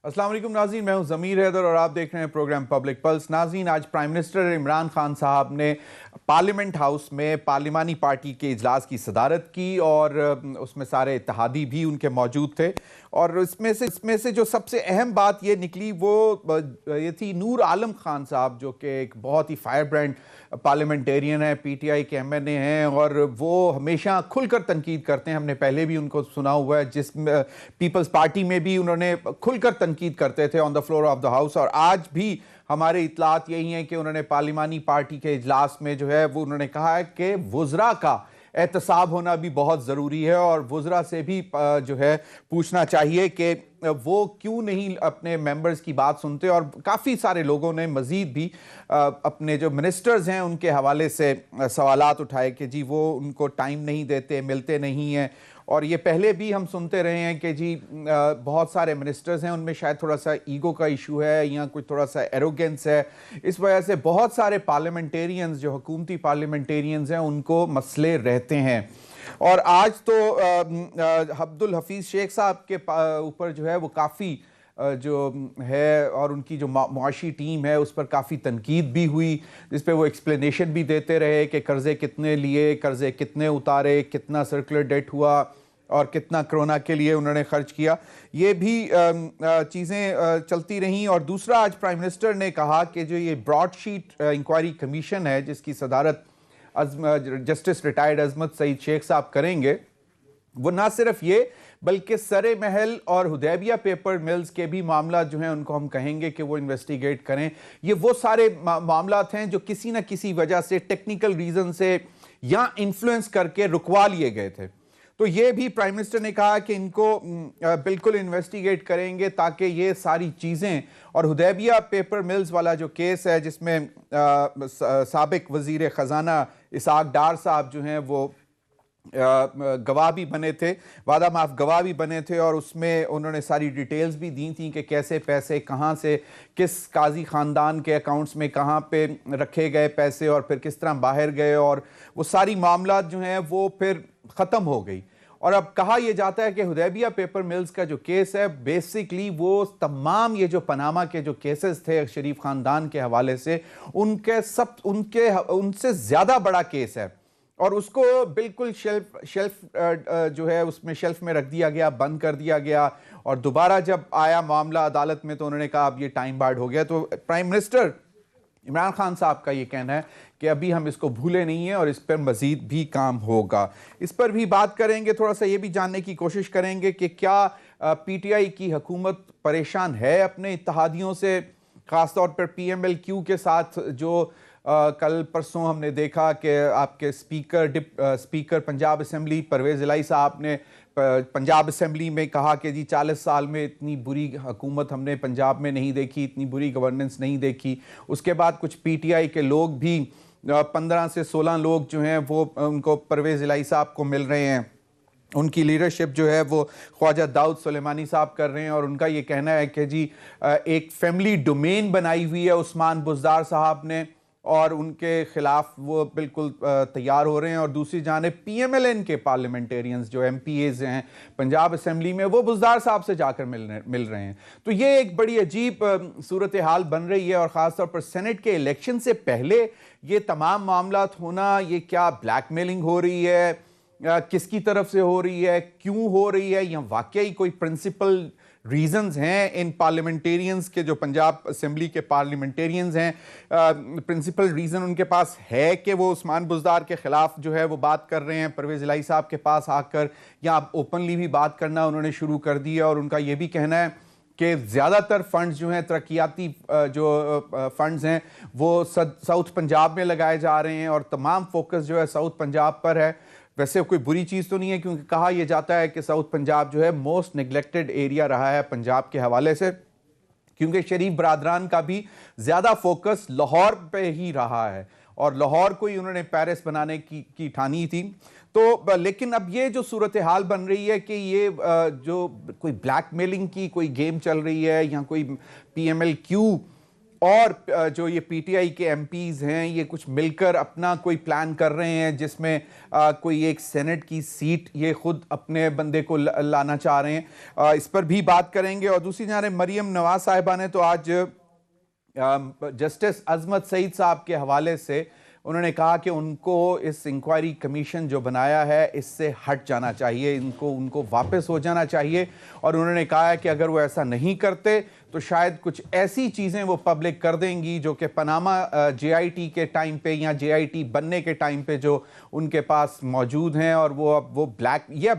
अस्सलाम वालेकुम नाज़रीन, मैं हूं ज़मीर हैदर और आप देख रहे हैं प्रोग्राम पब्लिक पल्स। नाज़रीन, आज प्राइम मिनिस्टर इमरान खान साहब ने पार्लियामेंट हाउस में पार्लिमानी पार्टी के इजलास की सदारत की और उसमें सारे इत्तेहादी भी उनके मौजूद थे। और इसमें से जो सबसे अहम बात ये निकली वो ये थी नूर आलम खान साहब, जो कि एक बहुत ही फायर ब्रांड पार्लियामेंटेरियन है, पीटीआई के एमएनए हैं और वो हमेशा खुलकर तनकीद करते हैं। हमने पहले भी उनको सुना हुआ है, जिस पीपल्स पार्टी में भी उन्होंने खुलकर तनकीद करते थे on the floor of the house. और आज भी हमारे इतलात यही हैं कि उन्होंने पार्लिमानी पार्टी के इजलास में जो है वो उन्होंने कहा है कि वुज़रा का एहतसाब होना भी बहुत ज़रूरी है और वुज़रा से भी जो है पूछना चाहिए कि वो क्यों नहीं अपने मेंबर्स की बात सुनते। और काफ़ी सारे लोगों ने मज़ीद भी अपने जो मिनिस्टर्स हैं उनके हवाले से सवालात उठाए कि जी वो उनको टाइम नहीं देते, मिलते नहीं हैं। और ये पहले भी हम सुनते रहे हैं कि जी बहुत सारे मिनिस्टर्स हैं, उनमें शायद थोड़ा सा ईगो का इशू है या कोई थोड़ा सा एरोगेंस है। इस वजह से बहुत सारे पार्लियामेंटेरियंस, जो हुकूमती पार्लियामेंटेरियंस हैं, उनको मसले रहते हैं। और आज तो अब्दुल हफीज़ शेख साहब के ऊपर जो है वो काफ़ी जो है और उनकी जो मुआशी टीम है उस पर काफ़ी तनकीद भी हुई, जिस पे वो एक्सप्लेनेशन भी देते रहे कि कर्ज़े कितने लिए, कर्ज़े कितने उतारे, कितना सर्कुलर डेट हुआ और कितना कोरोना के लिए उन्होंने खर्च किया। ये भी चीज़ें चलती रहीं। और दूसरा, आज प्राइम मिनिस्टर ने कहा कि जो ये ब्रॉडशीट इंक्वायरी कमीशन है जिसकी सदारत जस्टिस रिटायर्ड अजमत सईद शेख साहब करेंगे, वो ना सिर्फ ये बल्कि सरे महल और हुदैबिया पेपर मिल्स के भी मामला जो हैं उनको हम कहेंगे कि वो इन्वेस्टिगेट करें। ये वो सारे मामलात हैं जो किसी ना किसी वजह से, टेक्निकल रीज़न से या इन्फ्लुएंस करके रुकवा लिए गए थे। तो ये भी प्राइम मिनिस्टर ने कहा कि इनको बिल्कुल इन्वेस्टिगेट करेंगे ताकि ये सारी चीज़ें, और हुदैबिया पेपर मिल्स वाला जो केस है जिसमें साबिक वज़ीर ख़जाना इसहाक डार साहब जो हैं वो गवाह भी बने थे, वादा माफ गवाह भी बने थे, और उसमें उन्होंने सारी डिटेल्स भी दी थी कि कैसे पैसे कहाँ से, किस काजी ख़ानदान के अकाउंट्स में कहाँ पे रखे गए पैसे और फिर किस तरह बाहर गए, और वो सारी मामला जो हैं वो फिर ख़त्म हो गई। और अब कहा यह जाता है कि हुदैबिया पेपर मिल्स का जो केस है बेसिकली वो तमाम ये जो पनामा के जो केसेस थे शरीफ ख़ानदान के हवाले से, उनसे ज़्यादा बड़ा केस है। और उसको बिल्कुल शेल्फ जो है उसमें शेल्फ में रख दिया गया, बंद कर दिया गया। और दोबारा जब आया मामला अदालत में तो उन्होंने कहा अब ये टाइम बार्ड हो गया। तो प्राइम मिनिस्टर इमरान खान साहब का ये कहना है कि अभी हम इसको भूले नहीं हैं और इस पर मजीद भी काम होगा। इस पर भी बात करेंगे, थोड़ा सा ये भी जानने की कोशिश करेंगे कि क्या पीटीआई की हुकूमत परेशान है अपने इत्तेहादियों से, ख़ासतौर पर पीएमएलक्यू के साथ। जो कल परसों हमने देखा कि आपके स्पीकर पंजाब असम्बली परवेज़ इलाही साहब ने पंजाब असम्बली में कहा कि जी 40 साल में इतनी बुरी हुकूमत हमने पंजाब में नहीं देखी, इतनी बुरी गवर्नेंस नहीं देखी। उसके बाद कुछ पीटीआई के लोग भी 15 से 16 लोग जो हैं वो उनको परवेज़ इलाही साहब को मिल रहे हैं, उनकी लीडरशिप जो है वो ख्वाजा दाऊद सुलेमानी साहब कर रहे हैं। और उनका ये कहना है कि जी एक फैमिली डोमेन बनाई हुई है उस्मान बुज़दार साहब ने और उनके खिलाफ वो बिल्कुल तैयार हो रहे हैं। और दूसरी जानिब पीएमएलएन के पार्लियामेंटेरियंस जो एमपीएज हैं पंजाब असम्बली में, वो बुज़दार साहब से जाकर मिल रहे हैं। तो ये एक बड़ी अजीब सूरत हाल बन रही है। और ख़ासतौर पर सेनेट के इलेक्शन से पहले ये तमाम मामलात होना, ये क्या ब्लैकमेलिंग हो रही है, किसकी तरफ से हो रही है, क्यों हो रही है, या वाकई कोई प्रिंसिपल रीजंस हैं इन पार्लियामेंटेरियंस के, जो पंजाब असेंबली के पार्लियामेंटेरियंस हैं, प्रिंसिपल रीज़न उनके पास है कि वो उस्मान बुज़दार के ख़िलाफ़ जो है वो बात कर रहे हैं परवेज़ इलाही साहब के पास आकर, या आप ओपनली भी बात करना उन्होंने शुरू कर दिया। और उनका ये भी कहना है कि ज़्यादातर फंड्स जो हैं, तरक्याती जो फंड्स हैं, वो साउथ पंजाब में लगाए जा रहे हैं और तमाम फोकस जो है साउथ पंजाब पर है। वैसे कोई बुरी चीज़ तो नहीं है, क्योंकि कहा यह जाता है कि साउथ पंजाब जो है मोस्ट नेग्लेक्टेड एरिया रहा है पंजाब के हवाले से, क्योंकि शरीफ बरादरान का भी ज़्यादा फोकस लाहौर पे ही रहा है और लाहौर को ही उन्होंने पेरिस बनाने की ठानी थी। तो लेकिन अब ये जो सूरत हाल बन रही है कि ये जो कोई ब्लैकमेलिंग की कोई गेम चल रही है या कोई पीएमएलक्यू और जो ये पीटीआई के एमपीज हैं ये कुछ मिलकर अपना कोई प्लान कर रहे हैं जिसमें कोई एक सेनेट की सीट ये खुद अपने बंदे को लाना चाह रहे हैं। इस पर भी बात करेंगे। और दूसरी जानिब मरियम नवाज साहिबा ने तो आज जस्टिस अजमत सईद साहब के हवाले से उन्होंने कहा कि उनको इस इंक्वायरी कमीशन जो बनाया है इससे हट जाना चाहिए, उनको वापस हो जाना चाहिए। और उन्होंने कहा है कि अगर वो ऐसा नहीं करते तो शायद कुछ ऐसी चीज़ें वो पब्लिक कर देंगी जो कि पनामा जेआईटी के टाइम पे या जेआईटी बनने के टाइम पे जो उनके पास मौजूद हैं। और वो ब्लैक या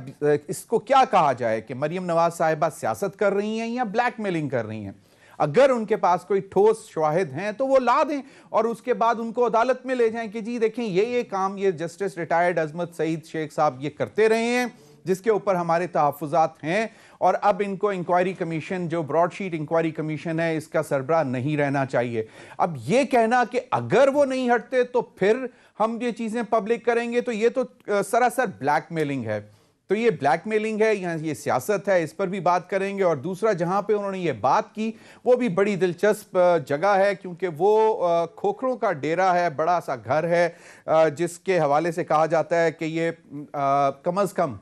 इसको क्या कहा जाए कि मरियम नवाज साहिबा सियासत कर रही हैं या ब्लैकमेलिंग कर रही हैं। अगर उनके पास कोई ठोस शवाहिद हैं तो वो ला दें और उसके बाद उनको अदालत में ले जाएं कि जी देखें ये काम ये जस्टिस रिटायर्ड अजमत सईद शेख साहब ये करते रहे हैं जिसके ऊपर हमारे तहफ़्फ़ुज़ात हैं। और अब इनको इंक्वायरी कमीशन जो ब्रॉडशीट इंक्वायरी कमीशन है इसका सरबराह नहीं रहना चाहिए। अब ये कहना कि अगर वो नहीं हटते तो फिर हम ये चीज़ें पब्लिक करेंगे तो ये तो सरासर ब्लैकमेलिंग है। तो ये ब्लैकमेलिंग है या ये सियासत है, इस पर भी बात करेंगे। और दूसरा जहां पे उन्होंने ये बात की वो भी बड़ी दिलचस्प जगह है क्योंकि वो खोखरों का डेरा है, बड़ा सा घर है जिसके हवाले से कहा जाता है कि ये कम अज़ कम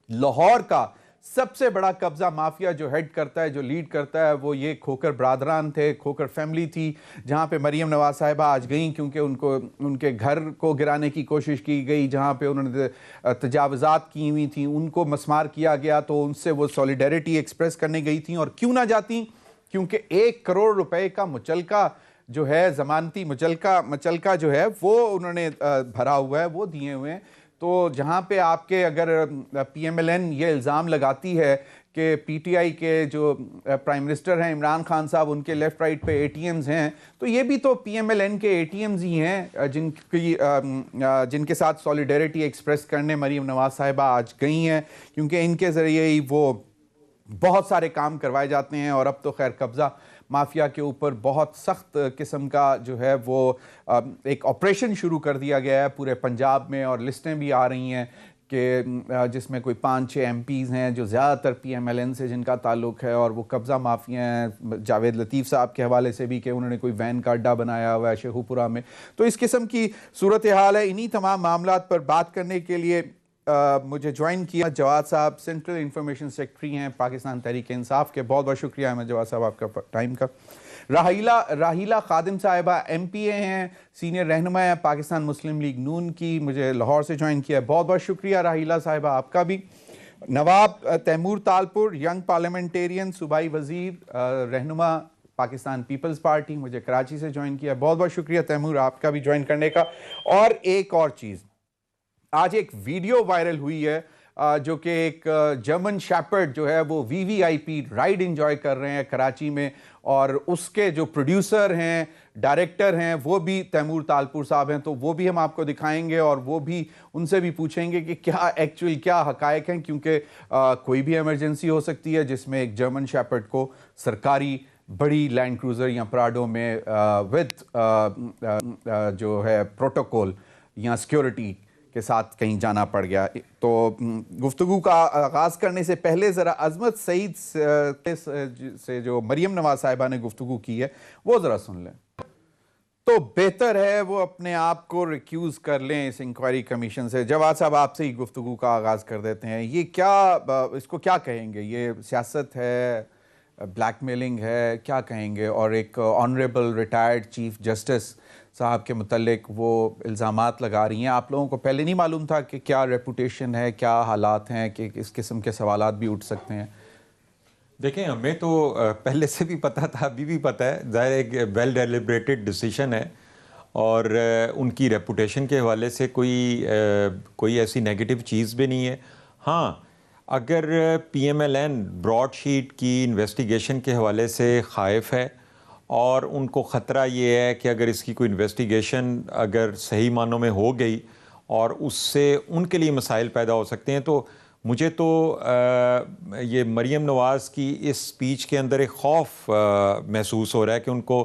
लाहौर का सबसे बड़ा कब्जा माफिया जो हेड करता है, जो लीड करता है, वो ये खोकर ब्रादरान थे, खोकर फैमिली थी, जहाँ पे मरियम नवाज साहिबा आज गई क्योंकि उनको उनके घर को गिराने की कोशिश की गई, जहाँ पे उन्होंने तजावज़ात की हुई थी, उनको मसमार किया गया। तो उनसे वो सॉलिडेरिटी एक्सप्रेस करने गई थी। और क्यों ना जाती, क्योंकि 1 करोड़ रुपए का मुचलका जो है, जमानती मुचलका जो है वो उन्होंने भरा हुआ है, वो दिए हुए हैं। तो जहाँ पे आपके अगर पीएमएलएन ये इल्ज़ाम लगाती है कि पीटीआई के जो प्राइम मिनिस्टर हैं इमरान खान साहब, उनके लेफ़्ट राइट पे एटीएम्स हैं, तो ये भी तो पीएमएलएन के एटीएम्स ही हैं जिनके साथ सॉलिडेरिटी एक्सप्रेस करने मरियम नवाज साहिबा आज गई हैं क्योंकि इनके ज़रिए ही वो बहुत सारे काम करवाए जाते हैं। और अब तो खैर कब्ज़ा माफिया के ऊपर बहुत सख्त किस्म का जो है वो एक ऑपरेशन शुरू कर दिया गया है पूरे पंजाब में। और लिस्टें भी आ रही हैं कि जिसमें कोई 5-6 एमपीज़ हैं जो ज़्यादातर पीएमएलएन से जिनका ताल्लुक़ है और वो कब्ज़ा माफिया हैं। जावेद लतीफ़ साहब के हवाले से भी कि उन्होंने कोई वैन का अड्डा बनाया हुआ है शेखुपुरा में। तो इस किस्म की सूरत हाल है। इन्हीं तमाम मामलात पर बात करने के लिए मुझे ज्वाइन किया जवाद साहब, सेंट्रल इंफॉर्मेशन सेक्रेटरी हैं पाकिस्तान तहरीक इंसाफ के। बहुत बहुत शुक्रिया अहमद जवाद साहब आपका टाइम का। राहिला खादिम साहिबा एमपीए हैं, सीनियर रहनुमा हैं पाकिस्तान मुस्लिम लीग नून की, मुझे लाहौर से ज्वाइन किया। बहुत बहुत शुक्रिया राहिला साहिबा आपका भी। नवाब तैमूर तालपुर, यंग पार्लियामेंटेरियन, सूबाई वजीर, रहनुमा पाकिस्तान पीपल्स पार्टी, मुझे कराची से ज्वाइन किया। बहुत बहुत शुक्रिया तैमूर आपका भी ज्वाइन करने का। और एक और चीज़, आज एक वीडियो वायरल हुई है जो कि एक जर्मन शेपर्ड जो है वो वीवीआईपी राइड एंजॉय कर रहे हैं कराची में। और उसके जो प्रोड्यूसर हैं, डायरेक्टर हैं, वो भी तैमूर तालपुर साहब हैं। तो वो भी हम आपको दिखाएंगे और वो भी उनसे भी पूछेंगे कि क्या हकायक हैं क्योंकि कोई भी इमरजेंसी हो सकती है जिसमें एक जर्मन शेपर्ड को सरकारी बड़ी लैंड क्रूज़र या प्राडो में विद जो है प्रोटोकॉल या सिक्योरिटी के साथ कहीं जाना पड़ गया। तो गुफ्तगू का आगाज़ करने से पहले ज़रा अजमत सईद से जो मरियम नवाज साहिबा ने गुफ्तगू की है वो ज़रा सुन लें तो बेहतर है वो अपने आप को रिक्यूज़ कर लें इस इंक्वायरी कमीशन से। जवाद साहब आपसे ही गुफ्तगू का आगाज़ कर देते हैं। ये इसको क्या कहेंगे? ये सियासत है, ब्लैकमेलिंग है, क्या कहेंगे? और एक ऑनरेबल रिटायर्ड चीफ जस्टिस साहब के मुतल्लिक वो इल्ज़ामात लगा रही हैं। आप लोगों को पहले नहीं मालूम था कि क्या रेपुटेशन है, क्या हालात हैं कि इस किस्म के सवालात भी उठ सकते हैं? देखें, हमें तो पहले से भी पता था, अभी भी पता है। ज़ाहिर एक वेल डेलिब्रेटेड डिसीजन है और उनकी रेपुटेशन के हवाले से कोई ऐसी नेगेटिव चीज़ भी नहीं है। हाँ, अगर पीएमएलएन ब्रॉडशीट की इन्वेस्टिगेशन के हवाले से ख़ाइफ है और उनको ख़तरा ये है कि अगर इसकी कोई इन्वेस्टिगेशन अगर सही मानों में हो गई और उससे उनके लिए मसाइल पैदा हो सकते हैं, तो मुझे तो ये मरियम नवाज़ की इस स्पीच के अंदर एक खौफ महसूस हो रहा है कि उनको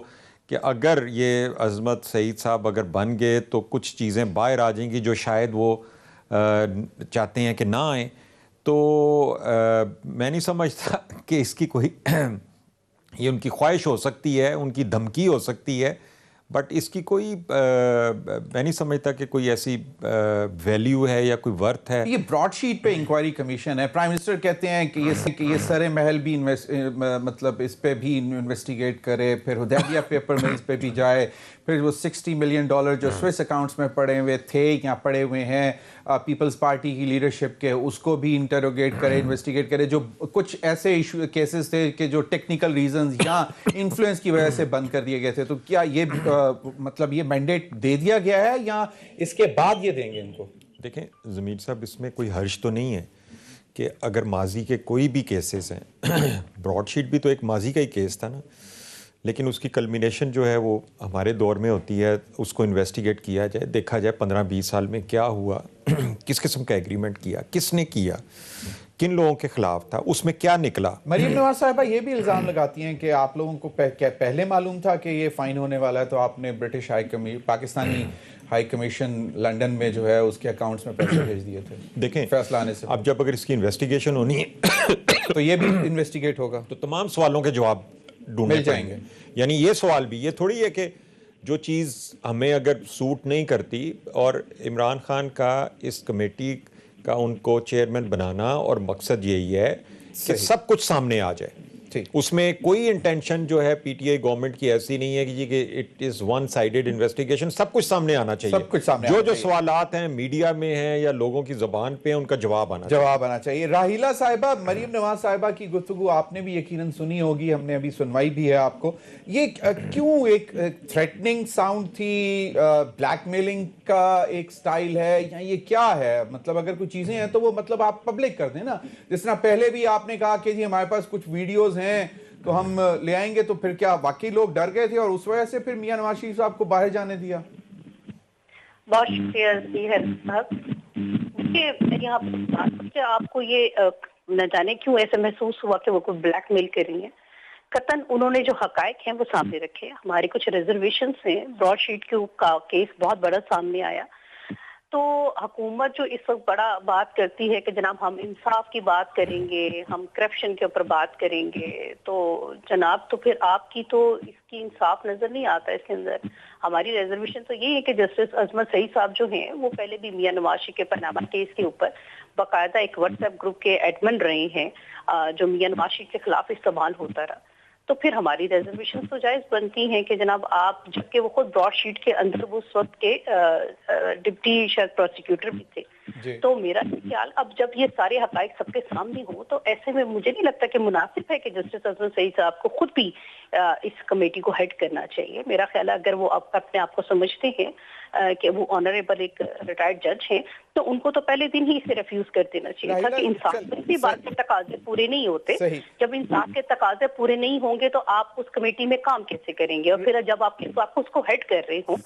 कि अगर ये अजमत सईद साहब अगर बन गए तो कुछ चीज़ें बाहर आ जाएंगी जो शायद वो चाहते हैं कि ना आए। तो मैं नहीं समझता कि इसकी कोई ये उनकी ख्वाहिश हो सकती है, उनकी धमकी हो सकती है, बट इसकी कोई मैं नहीं समझता कि कोई ऐसी वैल्यू है या कोई वर्थ है। ये ब्रॉडशीट पे इंक्वायरी कमीशन है, प्राइम मिनिस्टर कहते हैं कि ये सरे महल भी मतलब इस पे भी इन्वेस्टिगेट करे, फिर हुदैबिया पेपर मिल्स पे भी जाए, फिर वो $60 मिलियन जो स्विस अकाउंट्स में पड़े हुए थे या पड़े हुए हैं पीपल्स पार्टी की लीडरशिप के, उसको भी इंटरोगेट करे, इन्वेस्टिगेट करे। जो कुछ ऐसे इशू केसेस थे कि जो टेक्निकल रीजंस या इन्फ्लुएंस की वजह से बंद कर दिए गए थे, तो क्या ये मतलब ये मैंडेट दे दिया गया है या इसके बाद ये देंगे इनको? देखें ज़मीर साहब, इसमें कोई हर्ज तो नहीं है कि अगर माजी के कोई भी केसेस हैं ब्रॉडशीट भी तो एक माजी का ही केस था ना, लेकिन उसकी कल्मिनेशन जो है वो हमारे दौर में होती है, उसको इन्वेस्टिगेट किया जाए, देखा जाए 15-20 साल में क्या हुआ, किस किस्म का एग्रीमेंट किया, किसने किया, किन लोगों के खिलाफ था, उसमें क्या निकला। मरीम नवाज साहिबा ये भी इल्ज़ाम लगाती हैं कि आप लोगों को पहले मालूम था कि ये फ़ाइन होने वाला है, तो आपने British Pakistani high commission London में जो है उसके अकाउंट्स में पैसे भेज दिए थे। देखें फैसला आने से अब जब अगर इसकी इन्वेस्टिगेशन होनी है तो ये भी इन्वेस्टिगेट होगा, तो तमाम सवालों के जवाब ढूंढने जाएंगे। यानी ये सवाल भी, ये थोड़ी है कि जो चीज़ हमें अगर सूट नहीं करती, और इमरान खान का इस कमेटी का उनको चेयरमैन बनाना और मकसद यही है कि सब कुछ सामने आ जाए। उसमें कोई इंटेंशन जो है पीटीआई गवर्नमेंट की ऐसी नहीं है कि it is one sided investigation. सब कुछ सामने आना चाहिए, सब कुछ सामने जो सवालात हैं मीडिया में हैं या लोगों की जबान पे हैं, उनका जवाब आना चाहिए। राहिला साहिबा, मरीम नवाज साहिबा की गुफ्तगू आपने भी यकीनन सुनी होगी, हमने अभी सुनवाई भी है आपको। ये क्यों एक थ्रेटनिंग साउंड थी, ब्लैकमेलिंग का एक स्टाइल है, या ये क्या है? मतलब अगर कुछ चीजें हैं तो वो मतलब आप पब्लिक कर दें ना। जिस तरह पहले भी आपने कहा कि जी हमारे पास कुछ वीडियोस हैं तो हम ले आएंगे, तो फिर क्या वाकई लोग डर गए थे और उस वजह से फिर मियां नवाज शरीफ साहब को बाहर जाने दिया? बहुत शुक्रिया साहब। देखिए यहाँ पर आपको ये न जाने क्यों ऐसे महसूस हुआ कि वो कोई ब्लैकमेल कर रही है। कतन उन्होंने जो हकायक हैं वो सामने रखे, हमारे कुछ रिजर्वेशन हैं, ब्रॉडशीट का केस बहुत बड़ा सामने आया। तो हुकूमत जो इस वक्त बड़ा बात करती है कि जनाब हम इंसाफ की बात करेंगे, हम करप्शन के ऊपर बात करेंगे, तो जनाब तो फिर आपकी तो इसकी इंसाफ नजर नहीं आता इसके अंदर। हमारी रिजर्वेशन तो ये है कि जस्टिस अजमत सईद साहब जो हैं वो पहले भी मियां नवाज शरीफ के पनामा केस के ऊपर बाकायदा एक व्हाट्सएप ग्रुप के एडमिन रहे हैं, जो मियां नवाज शरीफ के खिलाफ इस्तेमाल होता रहा। तो फिर हमारी रिजर्वेशन तो जायज बनती हैं कि जनाब आप, जबकि वो खुद ब्रॉडशीट के अंदर वो उस वक्त के डिप्टी शायद प्रोसिक्यूटर भी थे, तो मेरा ख्याल अब जब ये सारे हकायक सबके सामने हो तो ऐसे में मुझे नहीं लगता कि मुनासिब है कि जस्टिस अजमत सईद साहब को खुद भी इस कमेटी को हेड करना चाहिए। मेरा ख्याल है अगर वो अपने आप को समझते हैं कि वो ऑनरेबल एक रिटायर्ड जज हैं, तो उनको तो पहले दिन ही इसे रिफ्यूज कर देना चाहिए था कि इंसाफ की बात के तकाजे पूरे नहीं होते। जब इंसाफ के तकाजे पूरे नहीं होंगे तो आप उस कमेटी में काम कैसे करेंगे? और फिर जब आप उसको हेड कर रहे हो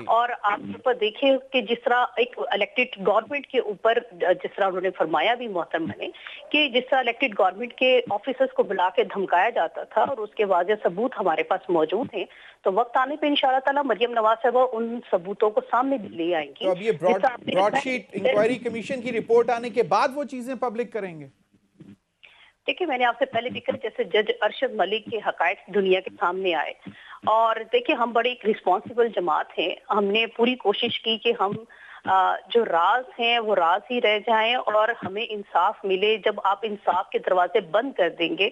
और आप ऊपर देखें कि जिस तरह एक इलेक्टेड गवर्नमेंट के ऊपर, जिस तरह उन्होंने फरमाया भी मोहतरमा ने कि जिस तरह इलेक्टेड गवर्नमेंट के ऑफिसर्स को बुला के धमकाया जाता था और उसके वाज़ेह सबूत हमारे पास मौजूद हैं, तो वक्त आने पे इंशाअल्लाह ताला मरियम नवाज साहिबा उन सबूतों को सामने भी ले आएंगी। तो अब ये ब्रॉडशीट इंक्वायरी कमीशन की रिपोर्ट आने के बाद वो चीजें पब्लिक करेंगे? देखिए मैंने आपसे पहले भी कहा, जैसे जज अरशद मलिक के हकायक दुनिया के सामने आए, और देखिए हम बड़ी एक रिस्पॉन्सिबल जमात हैं, हमने पूरी कोशिश की कि हम जो राज हैं वो राज ही रह जाएं और हमें इंसाफ मिले। जब आप इंसाफ के दरवाजे बंद कर देंगे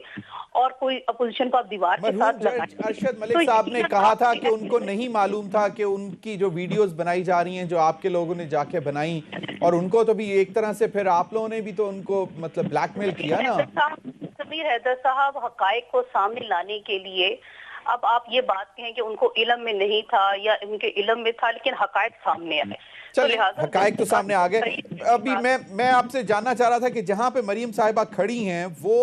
और कोई अपोजिशन को आप दीवार के साथ लगाएंगे। अरशद मलिक साहब ने कहा था कि उनको नहीं मालूम था कि उनकी जो वीडियोस बनाई जा रही हैं, जो आपके लोगों ने जाके बनाई, और उनको तो भी एक तरह से फिर आप लोगों ने भी तो उनको मतलब ब्लैकमेल किया ना। समीर हैदर साहब हकायक को सामने लाने के लिए, अब आप ये बात कहें कि उनको इल्म में नहीं था या उनके इल्म में था, लेकिन हकायक सामने आए। चलिए हकायक तो सामने आ गए। अभी मैं आपसे जानना चाह रहा था कि जहां पे मरीम साहिबा खड़ी हैं वो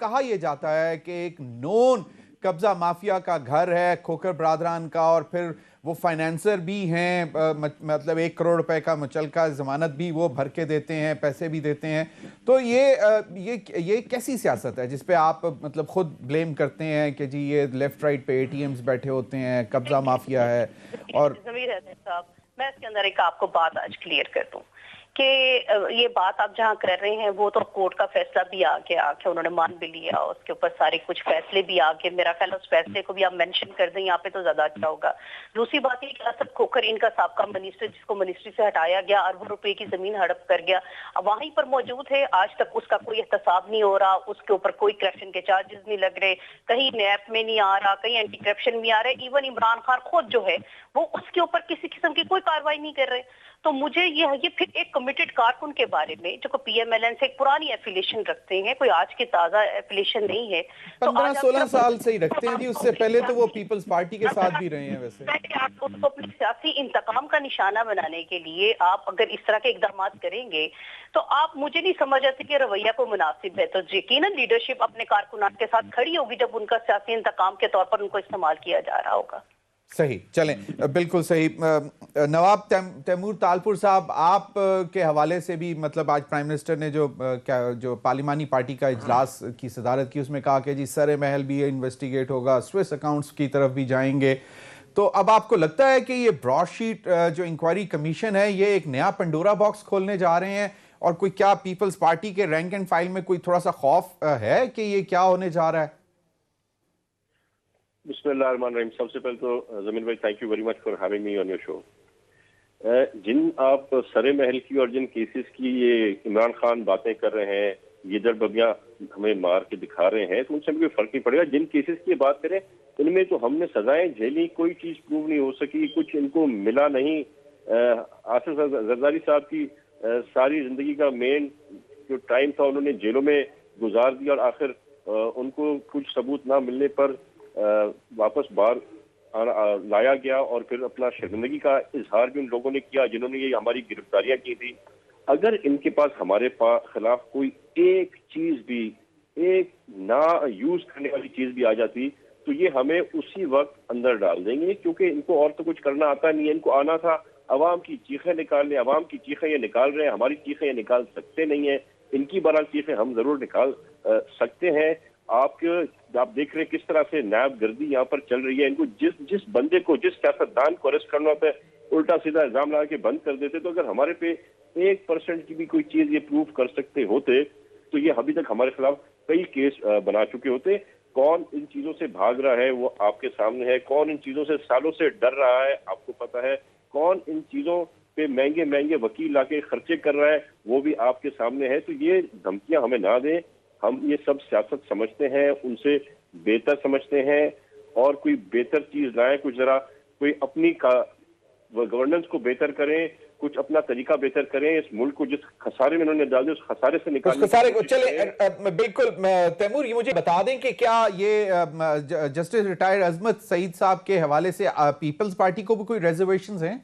कहा यह जाता है कि एक नोन कब्जा माफिया का घर है खोकर बरादरान का, और फिर वो फाइनेंसर भी हैं, मतलब 1 करोड़ रुपए का मुचलका जमानत भी वो भर के देते हैं, पैसे भी देते हैं। तो ये कैसी सियासत है जिस पे आप मतलब खुद ब्लेम करते हैं कि जी ये लेफ्ट राइट पे ATMs बैठे होते हैं, कब्जा माफिया है? और मैं इसके अंदर एक आपको बात आज क्लियर कर दूं कि ये बात आप जहाँ कर रहे हैं वो तो कोर्ट का फैसला भी आ गया कि उन्होंने मान भी लिया, उसके ऊपर सारे कुछ फैसले भी आ गए। मेरा ख्याल उस फैसले को भी आप मेंशन कर दें यहाँ पे तो ज्यादा अच्छा होगा। दूसरी बात ये कि असद खोखर इनका साबका मिनिस्टर, जिसको मिनिस्ट्री से हटाया गया, अरबों रुपए की जमीन हड़प कर गया, अब वहीं पर मौजूद है। आज तक उसका कोई एहतसाब नहीं हो रहा, उसके ऊपर कोई करप्शन के चार्जेस नहीं लग रहे, कहीं नैप में नहीं आ रहा, कहीं एंटी करप्शन में आ रहा है। इवन इमरान खान खुद जो है वो उसके ऊपर किसी किस्म की कोई कार्रवाई नहीं कर रहे। तो मुझे ये फिर एक कमिटेड कारकुन के बारे में जो पीएमएलएन से एक पुरानी एफिलिएशन रखते हैं, कोई आज की ताजा एफिलिएशन नहीं है, तो 15-16 साल से ही रखते हैं जी। उससे पहले तो वो पीपल्स पार्टी के साथ भी रहे हैं। वैसे आप उसको अपने सियासी इंतकाम का निशाना बनाने के लिए आप अगर इस तरह के इकदाम करेंगे तो आप, मुझे नहीं समझ आती कि रवैया को मुनासिब है। तो यकीनन लीडरशिप अपने कारकुनान के साथ खड़ी होगी जब उनका सियासी इंतकाम के तौर पर उनको इस्तेमाल किया जा रहा होगा। सही, चलें, बिल्कुल सही। नवाब तैमूर तालपुर साहब, आप के हवाले से भी मतलब आज प्राइम मिनिस्टर ने जो पार्लिमानी पार्टी का इजलास की सदारत की, उसमें कहा कि जी सरे महल भी इन्वेस्टिगेट होगा, स्विस अकाउंट्स की तरफ भी जाएंगे। तो अब आपको लगता है कि ये ब्रॉडशीट जो इंक्वायरी कमीशन है ये एक नया पंडोरा बॉक्स खोलने जा रहे हैं, और कोई क्या पीपल्स पार्टी के रैंक एंड फाइल में कोई थोड़ा सा खौफ है कि ये क्या होने जा रहा है? बिस्मिल्लाहिर्रहमानिर्रहीम। सबसे पहले तो जमीन भाई, thank you very much for having me on your show. जिन आप सरे महल की और जिन केसेस की ये इमरान खान बातें कर रहे हैं, ये दरबबियां हमें मार के दिखा रहे हैं, तो उनसे कोई फर्क नहीं पड़ेगा। जिन केसेस की बात करें इनमें तो हमने सजाएं झेली, कोई चीज प्रूव नहीं हो सकी, कुछ इनको मिला नहीं। आसिफ जरदारी साहब की सारी जिंदगी का मेन जो टाइम था उन्होंने जेलों में गुजार दिया, और आखिर उनको कुछ सबूत ना मिलने पर वापस बाहर लाया गया, और फिर अपना शर्मिंदगी का इजहार भी उन लोगों ने किया जिन्होंने ये हमारी गिरफ्तारियां की थी। अगर इनके पास हमारे खिलाफ कोई एक चीज भी, एक ना यूज करने वाली चीज भी आ जाती, तो ये हमें उसी वक्त अंदर डाल देंगे, क्योंकि इनको और तो कुछ करना आता नहीं है। इनको आना था अवाम की चीखें निकालने, अवाम की चीखें ये निकाल रहे हैं, हमारी चीखें ये निकाल सकते नहीं है। इनकी बहरहाल चीखें हम जरूर निकाल सकते हैं। आप देख रहे हैं किस तरह से नायब गर्दी यहाँ पर चल रही है। इनको जिस बंदे को, जिस सियासतदान को अरेस्ट करना होता है, उल्टा सीधा इल्जाम लगा के बंद कर देते। तो अगर हमारे पे 1% की भी कोई चीज ये प्रूव कर सकते होते तो ये अभी तक हमारे खिलाफ कई केस बना चुके होते। कौन इन चीजों से भाग रहा है वो आपके सामने है, कौन इन चीजों से सालों से डर रहा है आपको पता है, कौन इन चीजों पे महंगे महंगे वकील लाके खर्चे कर रहा है वो भी आपके सामने है। तो ये धमकियां हमें ना दें, हम ये सब सियासत समझते हैं, उनसे बेहतर समझते हैं, और कोई बेहतर चीज लाएं, कुछ जरा कोई अपनी गवर्नेंस को बेहतर करें, कुछ अपना तरीका बेहतर करें। इस मुल्क को जिस खसारे में उन्होंने डाल दिया उस खसारे से निकालने, उस खसारे को चले बिल्कुल। तैमूर, ये मुझे बता दें कि क्या ये जस्टिस रिटायर्ड अजमत सईद साहब के हवाले से पीपल्स पार्टी को भी कोई रिजर्वेशंस हैं?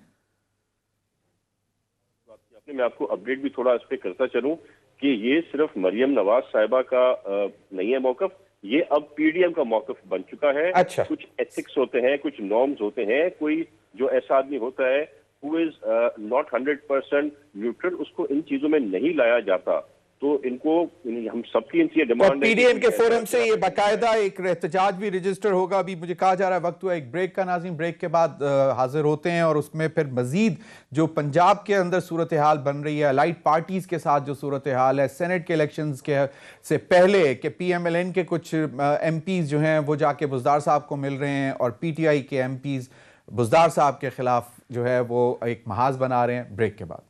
मैं आपको अपडेट भी थोड़ा इस पे करता चलूं कि ये सिर्फ मरियम नवाज साहिबा का नहीं है मौकफ, ये अब पीडीएम का मौकफ बन चुका है। अच्छा। कुछ एथिक्स होते हैं, कुछ नॉर्म्स होते हैं, कोई जो ऐसा आदमी होता है हु इज नॉट 100% न्यूट्रल, उसको इन चीजों में नहीं लाया जाता। तो इनको, हम सबकी इनसे डिमांड है। पीडीएम के फोरम से ये बाकायदा एक एहतजाज भी रजिस्टर होगा। अभी मुझे कहा जा रहा है वक्त हुआ एक ब्रेक का, नाज़रीन ब्रेक के बाद हाजिर होते हैं, और उसमें फिर मजीद जो पंजाब के अंदर सूरत हाल बन रही है, अलाइड पार्टीज के साथ जो सूरत हाल है, सेनेट के इलेक्शंस के से पहले के पीएमएलएन के कुछ एमपीज जो हैं वो जाके बुज़दार साहब को मिल रहे हैं, और पीटीआई के एमपीज बुज़दार साहब के खिलाफ जो है वो एक महाज बना रहे हैं। ब्रेक के बाद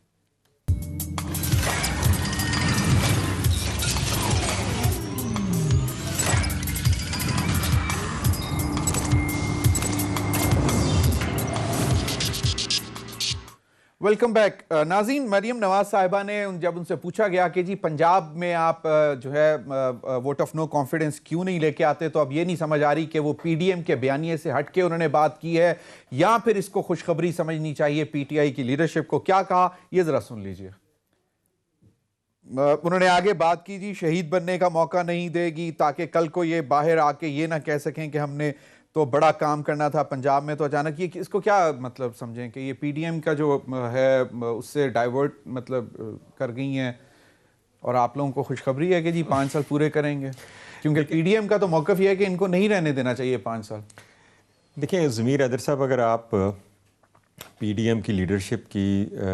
वेलकम बैक। नाज़रीन, मरियम नवाज साहिबा ने जब उनसे पूछा गया कि जी पंजाब में आप जो है वोट ऑफ नो कॉन्फिडेंस क्यों नहीं लेके आते, तो अब ये नहीं समझ आ रही कि वो पीडीएम के बयानिए से हट के उन्होंने बात की है या फिर इसको खुशखबरी समझनी चाहिए पीटीआई की लीडरशिप को। क्या कहा ये जरा सुन लीजिए। उन्होंने आगे बात की, जी शहीद बनने का मौका नहीं देगी ताकि कल को ये बाहर आके ये ना कह सकें कि हमने तो बड़ा काम करना था पंजाब में, तो अचानक ये इसको क्या मतलब समझें कि ये पीडीएम का जो है उससे डाइवर्ट मतलब कर गई हैं, और आप लोगों को खुशखबरी है कि जी 5 साल पूरे करेंगे, क्योंकि पीडीएम का तो मौकफ ये है कि इनको नहीं रहने देना चाहिए 5 साल। देखिए ज़मीर हैदर साहब, अगर आप पीडीएम की लीडरशिप की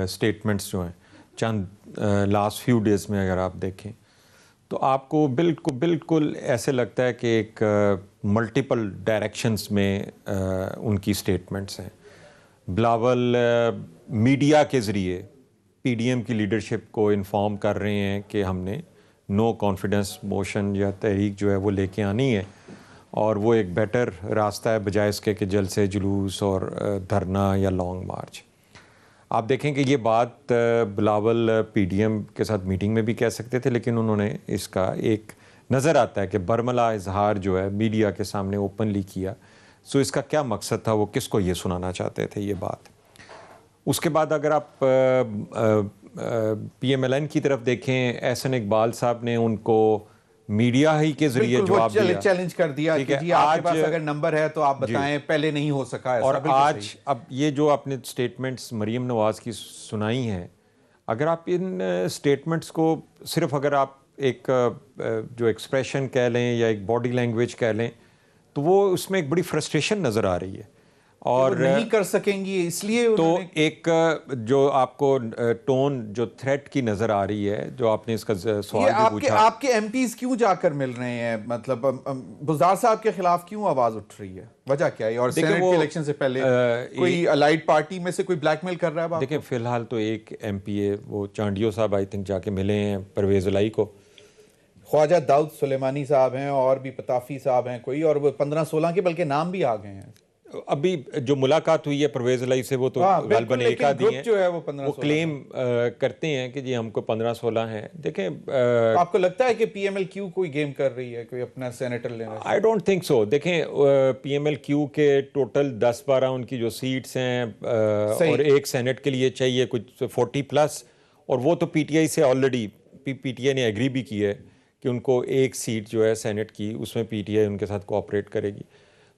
स्टेटमेंट्स जो हैं चंद लास्ट फ्यू डेज़ में अगर आप देखें तो आपको बिल्कुल ऐसे लगता है कि एक मल्टीपल डायरेक्शंस में उनकी स्टेटमेंट्स हैं। बिलावल मीडिया के ज़रिए पीडीएम की लीडरशिप को इन्फॉर्म कर रहे हैं कि हमने नो कॉन्फिडेंस मोशन या तहरीक जो है वो लेके आनी है और वो एक बेटर रास्ता है बजाय इसके कि जलसे जुलूस और धरना या लॉन्ग मार्च। आप देखें कि ये बात बिलावल पीडीएम के साथ मीटिंग में भी कह सकते थे, लेकिन उन्होंने इसका एक नज़र आता है कि बरमला इजहार जो है मीडिया के सामने ओपनली किया। सो इसका क्या मकसद था, वो किसको ये सुनाना चाहते थे ये बात। उसके बाद अगर आप पीएमएलएन की तरफ देखें, एहसन इकबाल साहब ने उनको मीडिया ही के जरिए जवाब दिया, चैलेंज कर दिया कि जी आपके पास अगर नंबर है तो आप बताएं, पहले नहीं हो सका ऐसा। और आज अब ये जो आपने स्टेटमेंट्स मरीम नवाज की सुनाई हैं, अगर आप इन स्टेटमेंट्स को सिर्फ अगर आप एक जो एक्सप्रेशन कह लें या एक बॉडी लैंग्वेज कह लें तो वो उसमें एक बड़ी फ्रस्ट्रेशन नज़र आ रही है और नहीं कर सकेंगी इसलिए तो एक जो आपको टोन जो थ्रेट की नजर आ रही है, जो आपने इसका सवाल भी पूछा, आपके एमपीज क्यों जाकर मिल रहे हैं, मतलब बुज़दार साहब के खिलाफ क्यों आवाज उठ रही है, वजह क्या है? और सेनेट के इलेक्शन से पहले कोई अलाइड पार्टी में से कोई ब्लैकमेल कर रहा है? देखिए फिलहाल तो एक एमपीए वो चांडियो साहब आई थिंक जाके मिले हैं परवेज इलाई को, ख्वाजा दाऊद सुलेमानी साहब हैं और भी पताफी साहब हैं कोई, और वो 15-16 के बल्कि नाम भी आ गए हैं। अभी जो मुलाकात हुई है परवेज इलाई से वो तो गालबन एक आधी है, जो है वो क्लेम करते हैं कि जी हमको 15-16 हैं। देखें आपको लगता है कि पीएमएलक्यू कोई गेम कर रही है, कोई अपना सेनेटर लेना? I don't think so. देखें पीएमएलक्यू के टोटल 10-12 उनकी जो सीट्स हैं और एक सेनेट के लिए चाहिए कुछ 40+, और वो तो पीटीआई से ऑलरेडी पीटीआई ने एग्री भी की है कि उनको एक सीट जो है सेनेट की उसमें पीटीआई उनके साथ कोऑपरेट करेगी।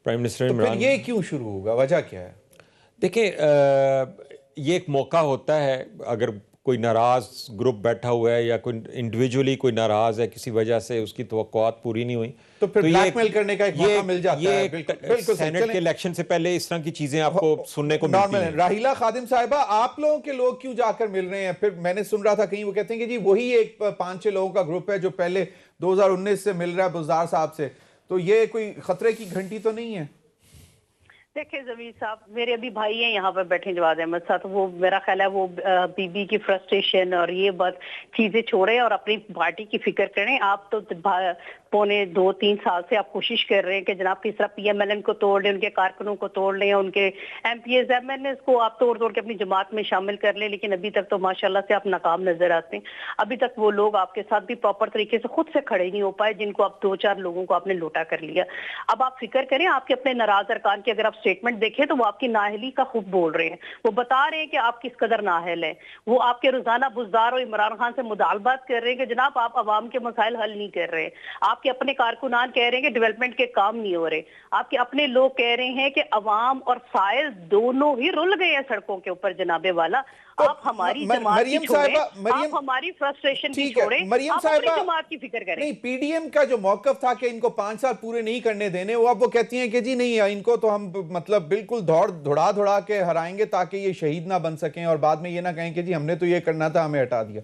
प्राइम मिनिस्टर इमरान, ये क्यों शुरू होगा, वजह क्या है? देखें ये एक मौका होता है, अगर कोई नाराज़ ग्रुप बैठा हुआ है या कोई इंडिविजुअली कोई नाराज़ है किसी वजह से, उसकी तवक्कुआत पूरी नहीं हुई तो फिर ब्लैकमेल करने का एक मौका मिल जाता है। बिल्कुल सेनेट के इलेक्शन से पहले इस तरह की चीजें आपको सुनने को मिलती हैं। राहिला खादिम साहिबा, आप लोगों के लोग क्यों जाकर मिल रहे हैं? फिर मैंने सुन रहा था कहीं वो कहते हैं कि जी वही एक 5-6 लोगों का ग्रुप है जो पहले 2019 से मिल रहा है बुज़दार साहब से, तो ये कोई खतरे की घंटी तो नहीं है? देखिए जमीर साहब, मेरे अभी भाई हैं यहाँ पर बैठे जवाद अहमद साहब, वो मेरा ख्याल है वो बीबी की फ्रस्ट्रेशन और ये बात चीजें छोड़े और अपनी पार्टी की फिक्र करें। आप तो पौने 2-3 साल से आप कोशिश कर रहे हैं कि जनाब किस तरह पीएमएलएन को तोड़ लें, उनके कारकुनों को तोड़ लें, उनके एमपीएस एमएनएस को आप तोड़ के अपनी जमात में शामिल कर लें, लेकिन अभी तक तो माशाल्लाह से आप नाकाम नजर आते हैं। अभी तक वो लोग आपके साथ भी प्रॉपर तरीके से खुद से खड़े नहीं हो पाए जिनको आप 2-4 लोगों को आपने लोटा कर लिया। अब आप फिक्र करें आपके अपने नाराज अरकान की, अगर आप स्टेटमेंट देखें तो वो आपकी नाअहली का खूब बोल रहे हैं, वो बता रहे हैं कि आप किस कदर नाअहल है। वो आपके रोजाना बुज़दार और इमरान खान से मुदालबात कर रहे हैं कि जनाब आप अवाम के मसाइल हल नहीं कर रहे। आपके अपने कारकुनान कह रहे हैं कि डेवलपमेंट के काम नहीं हो रहे। आपके अपने लोग कह रहे हैं कि अवाम और फाइल दोनों ही रुल गए हैं सड़कों के ऊपर। जनाबे वाला आप हमारी जमात की छोड़ें, आप हमारी फ्रस्ट्रेशन की छोड़ें, आप अपनी जमात की फिक्र करें। नहीं, पीडीएम का जो मौकफ था कि इनको 5 साल पूरे नहीं करने देने, वो अब वो कहती हैं कि जी नहीं, इनको तो हम मतलब बिल्कुल दौड़ा के हराएंगे ताकि ये शहीद ना बन सकें और बाद में ये ना कहें कि जी हमने तो ये करना था, हमें हटा दिया।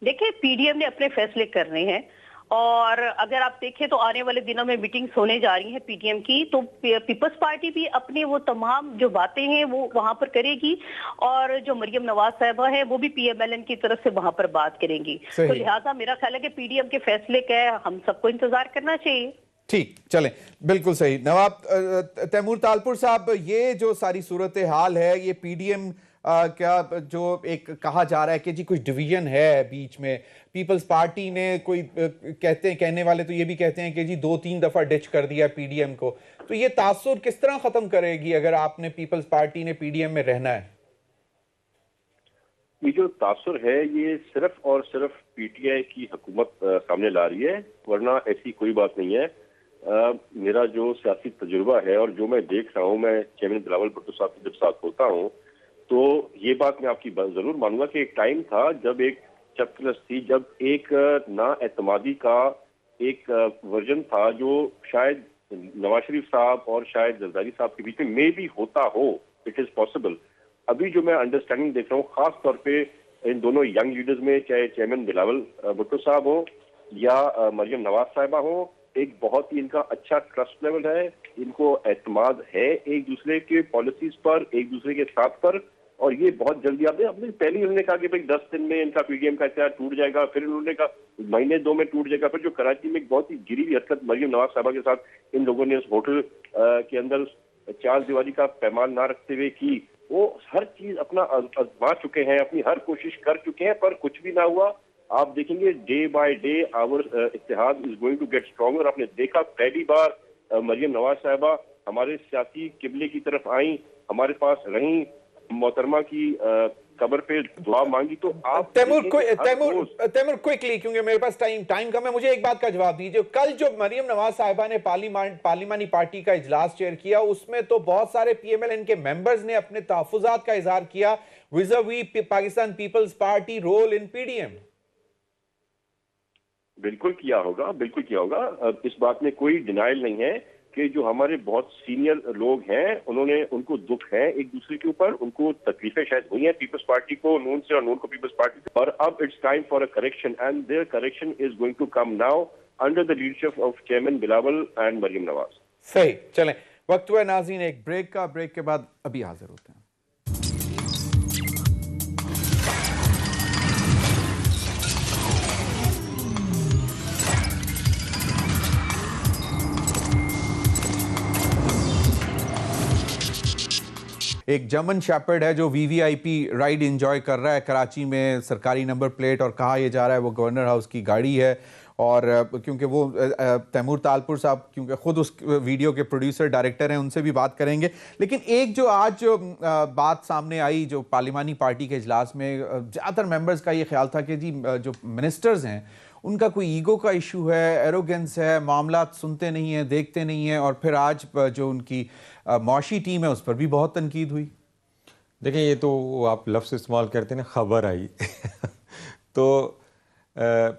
देखिए पीडीएम ने अपने फैसले करने हैं और अगर आप देखें तो आने वाले दिनों में मीटिंग्स होने जा रही हैं पीटीएम की, तो पीपल्स पार्टी भी अपनी वो तमाम जो बातें हैं वो वहां पर करेगी और जो मरियम नवाज साहिबा है वो भी पीएमएलएन की तरफ से वहां पर बात करेंगी। तो लिहाजा मेरा ख्याल है कि पीडीएम के फैसले का हम सबको इंतजार करना चाहिए। ठीक, चलें, बिल्कुल सही। नवाब तैमूर तालपुर साहब, ये जो सारी सूरत हाल है, ये पीडीएम क्या जो एक कहा जा रहा है कि जी कुछ डिवीजन है बीच में, पीपल्स पार्टी ने कोई कहने वाले तो ये भी कहते हैं कि जी 2-3 दफा डिच कर दिया पीडीएम को, तो ये तासुर किस तरह खत्म करेगी अगर आपने पीपल्स पार्टी ने पीडीएम में रहना है? ये जो तासुर है ये सिर्फ और सिर्फ पीटीआई की हुकूमत सामने ला रही है, वरना ऐसी कोई बात नहीं है। मेरा जो सियासी तजुर्बा है और जो मैं देख रहा हूँ, मैं चेयरमैन बिलावल भुट्टो साहब के जब साथ होता हूँ तो ये बात मैं आपकी जरूर मानूंगा कि एक टाइम था जब एक चपकलस थी, जब एक नाएतमादी का एक वर्जन था जो शायद नवाज शरीफ साहब और शायद जरदारी साहब के बीच में भी होता हो, इट इज पॉसिबल। अभी जो मैं अंडरस्टैंडिंग देख रहा हूँ खास तौर पे इन दोनों यंग लीडर्स में, चाहे चेयरमैन बिलावल भुट्टो साहब हो या मरियम नवाज साहिबा हो, एक बहुत ही इनका अच्छा ट्रस्ट लेवल है, इनको एतमाद है एक दूसरे के पॉलिसीज पर, एक दूसरे के साथ पर, और ये बहुत जल्दी आपने पहले ही उन्होंने कहा कि भाई 10 दिन में इनका पीडीएम का इत्तेहाद टूट जाएगा, फिर उन्होंने कहा महीने 2 में टूट जाएगा। फिर जो कराची में एक बहुत ही गिरी हुई हरकत मरियम नवाज साहिबा के साथ इन लोगों ने उस होटल के अंदर 4 दीवारी का पैमान ना रखते हुए की, वो हर चीज अपना आजमा चुके हैं, अपनी हर कोशिश कर चुके हैं, पर कुछ भी ना हुआ। आप देखेंगे डे बाय डे आवर इत्तेहाद is going to get stronger. आपने देखा पहली बार मरियम नवाज साहिबा हमारे सियासी किबले की तरफ आई, हमारे पास रहीं, मोहतरमा की कब्र पे दुआ मांगी। तो आप तैमूर क्विकली, क्योंकि मेरे पास टाइम कम है, मुझे एक बात का जवाब दीजिए। कल जो मरियम नवाज साहिबा ने पार्लिमानी पार्टी का इजलास चेयर किया, उसमें तो बहुत सारे पीएमएलएन के मेंबर्स ने अपने तहफ्फुजात का इजहार किया विज़ावी Pakistan Peoples Party role in PDM. बिल्कुल किया होगा, बिल्कुल किया होगा, इस बात में कोई डिनाइल नहीं है कि जो हमारे बहुत सीनियर लोग हैं उनको दुख है एक दूसरे के ऊपर, उनको तकलीफें शायद हुई हैं पीपल्स पार्टी को नून से और नून को पीपल्स पार्टी से, और अब it's time for a correction and there correction is going to come now under the leadership of chairman Bilawal and Maryam Nawaz. सही, चलें, वक्त हुआ नाज़रीन एक ब्रेक का। ब्रेक के बाद अभी हाजिर होते हैं। एक जर्मन शेपर्ड है जो वीवीआईपी राइड एंजॉय कर रहा है कराची में, सरकारी नंबर प्लेट, और कहा यह जा रहा है वो गवर्नर हाउस की गाड़ी है। और क्योंकि वो तैमूर तालपुर साहब क्योंकि खुद उस वीडियो के प्रोड्यूसर डायरेक्टर हैं, उनसे भी बात करेंगे। लेकिन एक जो आज बात सामने आई जो पार्लिमानी पार्टी के इजलास में, ज़्यादातर मेंबर्स का ये ख्याल था कि जी जो मिनिस्टर्स हैं उनका कोई ईगो का इशू है, एरोगेंस है, मामला सुनते नहीं हैं, देखते नहीं हैं। और फिर आज जो उनकी मौशी टीम है उस पर भी बहुत तनकीद हुई। देखें, ये तो आप लफ्ज़ इस्तेमाल करते हैं ना, खबर आई तो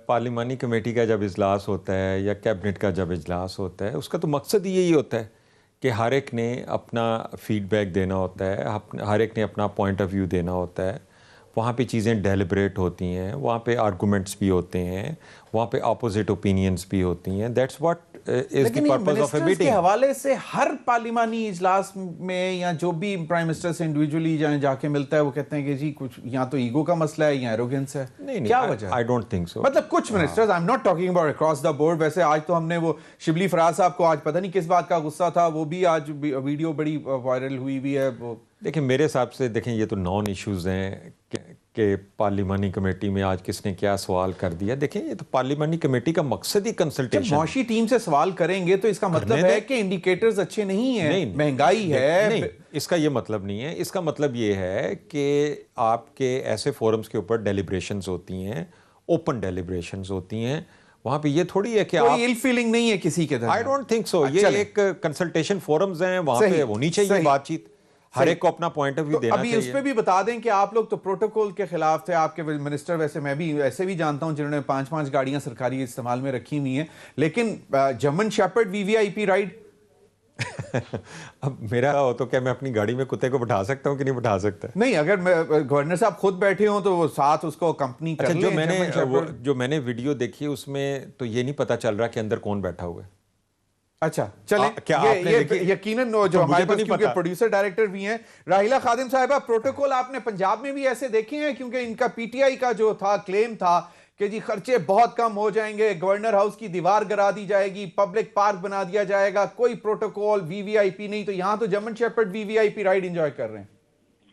पार्लिमानी कमेटी का जब इजलास होता है या कैबिनेट का जब इजलास होता है, उसका तो मकसद ही यही होता है कि हर एक ने अपना फीडबैक देना होता है, हर एक ने अपना पॉइंट ऑफ व्यू देना होता है। वहाँ पे चीज़ें डेलिब्रेट होती हैं, वहाँ पे आर्गूमेंट्स भी होते हैं, वहाँ पे अपोजिट ओपिनियंस भी होती हैं। That's what is the purpose of a meeting. के हवाले से हर पार्लिमानी इजलास में या जो भी प्राइम मिनिस्टर से इंडिविजुअली जाके मिलता है वो कहते हैं कि जी कुछ यहाँ तो ईगो का मसला है या एरोगेंस है। नहीं, क्या वजह? I don't think so. मतलब कुछ ministers, I am not talking about across the board. वैसे आज तो हमने वो शिबली फराज साहब को, आज पता नहीं किस बात का गुस्सा था, वो भी आज वीडियो बड़ी वायरल हुई भी है। वो देखिए मेरे हिसाब से देखें ये तो नॉन इश्यूज हैं कि पार्लिमानी कमेटी में आज किसने क्या सवाल कर दिया। देखें ये तो पार्लिमानी कमेटी का मकसद ही कंसल्टेशन। मौशी टीम से सवाल करेंगे तो इसका मतलब है कि इंडिकेटर्स अच्छे नहीं हैं, महंगाई है। नहीं, इसका ये मतलब नहीं है। इसका मतलब ये है कि आपके ऐसे फोरम्स के ऊपर डेलिब्रेशंस होती हैं, ओपन डेलिब्रेशंस होती हैं। वहां पे ये थोड़ी है कि कोई इल फीलिंग नहीं है किसी के तरफ। I don't think so. ये एक कंसल्टेशन फोरम्स हैं, वहां पे होनी चाहिए बातचीत, हर एक को अपना पॉइंट ऑफ व्यू देना चाहिए। अभी उस पे भी बता दें कि आप लोग तो प्रोटोकॉल के खिलाफ थे, आपके मिनिस्टर, वैसे मैं भी ऐसे भी जानता हूं जिन्होंने 5-5 गाड़ियां सरकारी इस्तेमाल में रखी हुई हैं, लेकिन जर्मन शेपर्ड वीवीआईपी राइड अब मेरा हो तो क्या मैं अपनी गाड़ी में कुत्ते को बिठा सकता हूं कि नहीं बिठा सकता? नहीं, अगर गवर्नर साहब खुद बैठे हों तो वो साथ उसको कंपनी कर लें। जो मैंने वीडियो देखी उसमें तो ये नहीं पता चल रहा कि अंदर कौन बैठा हुआ है। अच्छा चलें, क्या ये यकीनन जो हमारे पास क्योंकि प्रोड्यूसर डायरेक्टर भी हैं, राहिला खादिम साहिबा, प्रोटोकॉल आपने पंजाब में भी ऐसे देखे हैं? क्योंकि इनका पीटीआई का जो था क्लेम था कि जी खर्चे बहुत कम हो जाएंगे, गवर्नर हाउस की दीवार गिरा दी जाएगी, पब्लिक पार्क बना दिया जाएगा, कोई प्रोटोकॉल वीवीआईपी नहीं। तो यहां तो German shepherd VVIP ride enjoy कर रहे हैं।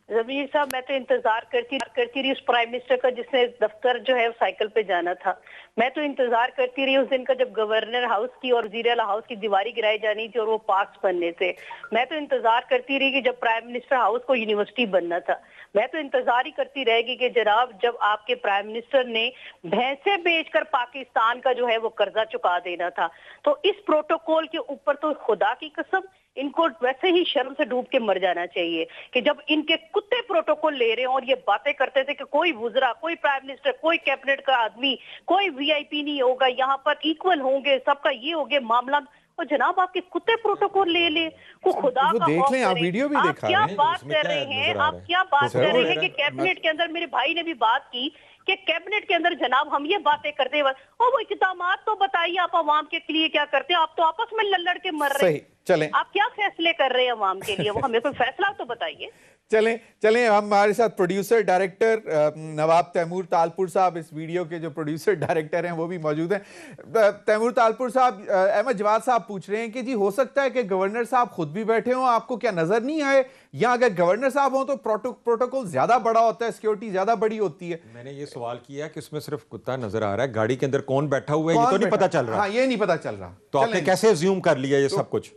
जमीर साहब, मैं तो इंतजार करती रही उस प्राइम मिनिस्टर का जिसने दफ्तर जो है साइकिल पे जाना था। मैं तो इंतजार करती रही उस दिन का जब गवर्नर हाउस की और वजीर आला हाउस की दीवारी गिराई जानी थी और वो पार्क्स बनने थे। मैं तो इंतजार करती रही कि जब प्राइम मिनिस्टर हाउस को यूनिवर्सिटी बनना था। मैं तो इंतजार ही करती रहेगी कि जनाब जब आपके प्राइम मिनिस्टर ने भैंसे बेचकर पाकिस्तान का जो है वो कर्जा चुका देना था। तो इस प्रोटोकॉल के ऊपर तो खुदा की कसम इनको वैसे ही शर्म से डूब के मर जाना चाहिए कि जब इनके कुत्ते प्रोटोकॉल ले रहे हैं और ये बातें करते थे कि कोई वुजरा, कोई प्राइम मिनिस्टर, कोई कैबिनेट का आदमी, कोई वीआईपी नहीं होगा, यहाँ पर इक्वल होंगे, सबका ये हो गया मामला। और जनाब आपके कुत्ते प्रोटोकॉल ले ले को खुदा वो का देख खौफ लें, आप करें। वीडियो भी आप दिखा क्या रहे हैं, बात उसमें कर क्या रहे हैं, नजर आ आप रहा है? क्या बात कर रहे हैं कि मैं- कैबिनेट के अंदर, मेरे भाई ने भी बात की कि कैबिनेट के अंदर जनाब हम ये बातें करते हैं, और वो इक़दामात तो बताइए आप अवाम के लिए क्या करते हैं? आप तो आपस में लड़ के मर रहे सही, हैं। चलें आप क्या फैसले कर रहे हैं अवाम के लिए? वो हमें कोई फैसला तो बताइए। चलें चलें हमारे साथ प्रोड्यूसर डायरेक्टर नवाब तैमूर तालपुर साहब, इस वीडियो के जो प्रोड्यूसर डायरेक्टर हैं वो भी मौजूद हैं। तैमूर तालपुर साहब, अहमद जवाद साहब पूछ रहे हैं कि जी हो सकता है कि गवर्नर साहब खुद भी बैठे हों, आपको क्या नजर नहीं आए, या अगर गवर्नर साहब हों तो प्रोटोकॉल ज्यादा बड़ा होता है, सिक्योरिटी ज्यादा बड़ी होती है? मैंने ये सवाल किया कि उसमें सिर्फ कुत्ता नजर आ रहा है, गाड़ी के अंदर कौन बैठा हुआ है ये कौन तो नहीं बैठा? पता चल रहा। हाँ, ये नहीं पता चल रहा। तो आपने चलें, कैसे अज्यूम कर लिया ये सब कुछ?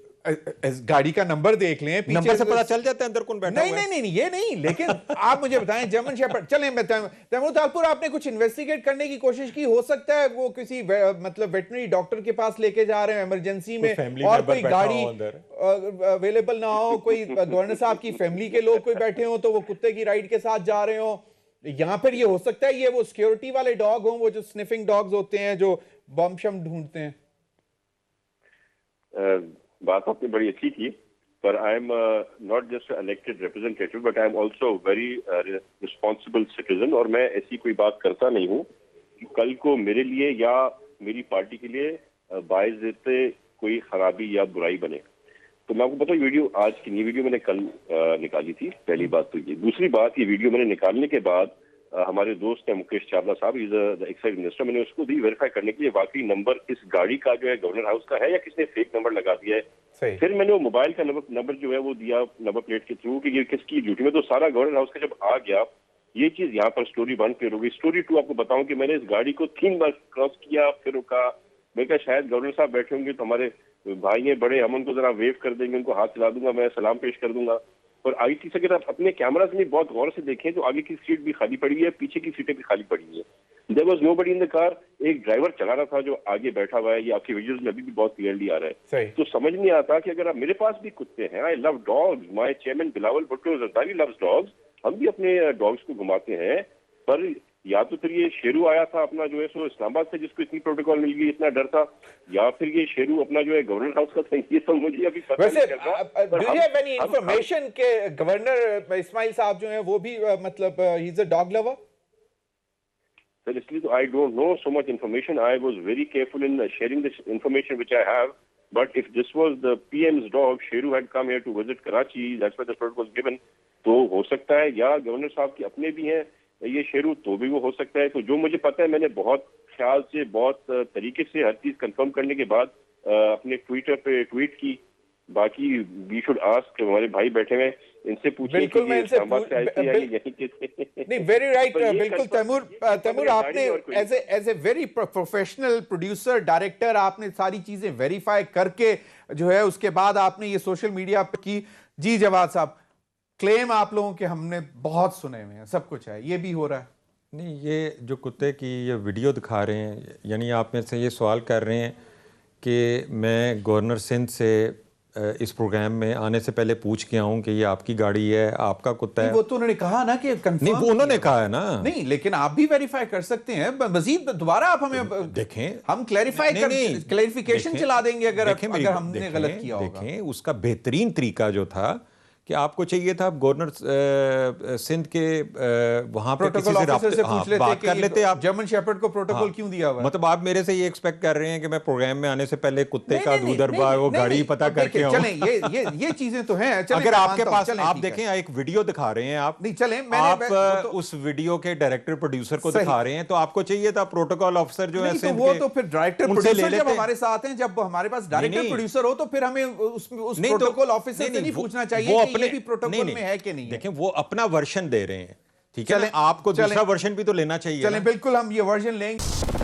गाड़ी का नंबर देख लें, पीछे नंबर से पता चल जाता है अंदर कौन बैठा नहीं हुआ है? नहीं नहीं ये नहीं, लेकिन आप मुझे बताएं जर्मन शेफर्ड। चलें, मैं तैमूर तालपुर, आपने कुछ इन्वेस्टिगेट करने की कोशिश की? हो सकता है वो किसी मतलब वेटनरी डॉक्टर के पास लेके जा रहे हैं इमरजेंसी में, फैमिली और मेंबर कोई बैठा गाड़ी हो अंदर। अवेलेबल ना हो, कोई गवर्नर साहब की फैमिली के लोग कोई बैठे हो तो वो कुत्ते की राइड के साथ जा रहे हो। यहाँ पर ये हो सकता है ये वो सिक्योरिटी वाले डॉग हों, वो जो स्निफिंग डॉग्स होते हैं जो बम शम ढूंढते हैं। बात आपने बड़ी अच्छी की, पर I am not just elected representative but I am also very responsible citizen, और मैं ऐसी कोई बात करता नहीं हूँ कि कल को मेरे लिए या मेरी पार्टी के लिए बाइज़्ज़ते कोई खराबी या बुराई बने। तो मैं आपको बताऊँ, वीडियो आज की नहीं, वीडियो मैंने कल निकाली थी। पहली बात तो ये। दूसरी बात, ये वीडियो मैंने निकालने के बाद हमारे दोस्त हैं मुकेश चावला साहब, इज द एक्साइज मिनिस्टर, मैंने उसको भी वेरीफाई करने के लिए वाकई नंबर इस गाड़ी का जो है गवर्नर हाउस का है या किसने फेक नंबर लगा दिया है। फिर मैंने वो मोबाइल का नंबर जो है वो दिया नंबर प्लेट के थ्रू कि ये किसकी ड्यूटी में, तो सारा गवर्नर हाउस का जब आ गया ये चीज यहाँ पर स्टोरी 1 क्लियर हो गई। स्टोरी 2 आपको बताऊं कि मैंने इस गाड़ी को 3 बार क्रॉस किया, फिर रुका। मैं कहा शायद गवर्नर साहब बैठे होंगे तो हमारे भाई हैं बड़े, हम उनको जरा वेव कर देंगे, उनको हाथ चला दूंगा, मैं सलाम पेश कर दूंगा। और आगे की अगर आप अपने कैमरास में बहुत गौर से देखें तो आगे की सीट भी खाली पड़ी है, पीछे की सीटें भी खाली पड़ी है। There was nobody in the car. एक ड्राइवर चला रहा था जो आगे बैठा हुआ है, ये आपकी वीडियोस में अभी भी बहुत क्लियरली आ रहा है। तो समझ नहीं आता कि अगर आप, मेरे पास भी कुत्ते हैं, I love dogs, my chairman Bilawal Bhutto Zardari loves dogs, हम भी अपने डॉग्स को घुमाते हैं, पर या तो फिर ये शेरू आया था अपना जो है सो इस्लामाबाद से जिसको इतनी प्रोटोकॉल मिल गई, इतना डर था, या फिर ये शेरू अपना जो है गवर्नर हाउस का था, ये तो मुझे अभी पता वैसे नहीं चल रहा। Do you have any information के गवर्नर इस्माइल साहब जो हैं वो भी मतलब ही is a dog lover? Sir इसलिए तो I don't know so much information, I was very careful in sharing this information which I have, but if this was the PM's dog, Sheru had come here to visit Karachi, that's why the protocol was given, तो हो सकता है या governor साहब के अपने भी हैं ये शेरू, तो भी वो हो सकता है। तो जो मुझे पता है, मैंने बहुत ख्याल से, बहुत तरीके से हर चीज कंफर्म करने के बाद अपने ट्विटर पे ट्वीट की। बाकी वी शुड आस्क, हमारे भाई बैठे हुए इनसे पूछें कि बिल्कुल, मैं ये इनसे इस्लामाबाद से आए थे या ये यहीं के थे। नहीं, वेरी राइट, पर ये बिल्कुल confirm- तैमूर आपने और कोई- as a very professional producer director आपने सारी चीजें वेरीफाई करके जो है उसके बाद आपने ये सोशल मीडिया पे की। जी जवाद साहब, क्लेम आप लोगों के हमने बहुत सुने हुए हैं, सब कुछ है, ये भी हो रहा है? नहीं, ये जो कुत्ते की ये वीडियो दिखा रहे हैं, यानी आप में से ये सवाल कर रहे हैं कि मैं गवर्नर सिंध से इस प्रोग्राम में आने से पहले पूछ के आऊं कि ये आपकी गाड़ी है, आपका कुत्ता है? वो तो उन्होंने कहा ना कि कंफर्म, नहीं, वो उन्होंने कहा है ना। नहीं, लेकिन आप भी वेरीफाई कर सकते हैं, मजीद दोबारा आप हमें देखें, हम क्लैरिफाई कर, क्लैरिफिकेशन चला देंगे अगर हमने देखें, गलत किया होगा। देखें, उसका बेहतरीन तरीका जो था कि आपको चाहिए था गवर्नर सिंध के वहां पे किसी से बात कर लेते आप। जर्मन शेफर्ड को प्रोटोकॉल क्यों दिया हुआ है? मतलब आप मेरे से ये एक्सपेक्ट कर रहे हैं कि मैं प्रोग्राम में आने से पहले कुत्ते का दूध वो गाड़ी पता करके आऊं? चलें, ये चीजें तो हैं। अगर आपके पास, आप देखें, एक वीडियो दिखा रहे हैं आप, नहीं चलें, आप उस वीडियो के डायरेक्टर प्रोड्यूसर को दिखा रहे हैं, तो आपको चाहिए था प्रोटोकॉल ऑफिसर जो है सिंध के, वो तो फिर डायरेक्टर प्रोड्यूसर जब लेते। हमारे साथ हैं, जब हमारे पास डायरेक्टर प्रोड्यूसर हो तो फिर हमें उस नहीं, प्रोटोकॉल ऑफिसर से नहीं पूछना चाहिए कि ये भी प्रोटोकॉल में है कि नहीं है। देखें, वो अपना वर्जन दे रहे हैं, ठीक है, आपको दूसरा वर्जन भी तो लेना चाहिए। चलें, बिल्कुल हम ये वर्जन लेंगे।